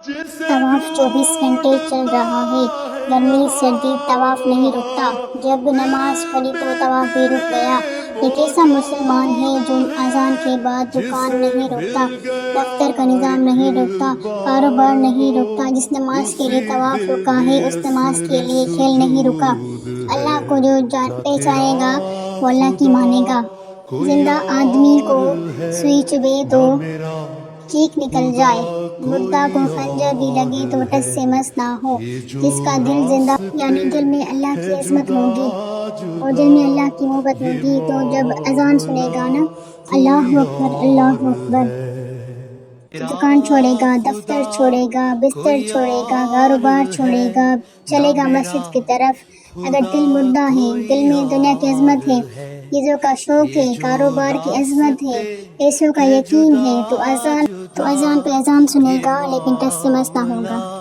طواف 24 گھنٹے چل رہا ہے، گرمی سردی طواف نہیں رکتا۔ جب نماز پڑھی تو طواف بھی رک گیا۔ یہ کیسا مسلمان ہے جو اذان کے بعد دکان نہیں رکتا، دفتر کا نظام نہیں رکتا، کاروبار نہیں رکتا۔ جس نماز کے لیے طواف رکا ہے اس نماز کے لیے کھیل نہیں رکا۔ اللہ کو جو پہچانے گا وہ اللہ کی مانے گا۔ زندہ آدمی کو سوئی چبھے تو چیخ نکل جائے، مردہ کو خنجر بھی لگے تو ٹس سے مس نہ ہو۔ جس کا دل زندہ یعنی دل میں اللہ کی عظمت ہوگی اور دل میں اللہ کی محبت ہوگی تو جب اذان سنے گا نا، اللہ اکبر اللہ اکبر، دکان چھوڑے گا، دفتر چھوڑے گا، بستر چھوڑے گا، کاروبار چھوڑے گا، چلے گا مسجد کی طرف۔ اگر دل مردہ ہے، دل میں دنیا کی عظمت ہے، چیزوں کا شوق ہے، کاروبار کی عظمت ہے، پیسوں کا یقین ہے تو اذان پہ اذان سنے گا لیکن ٹس سے مس نہ ہوگا۔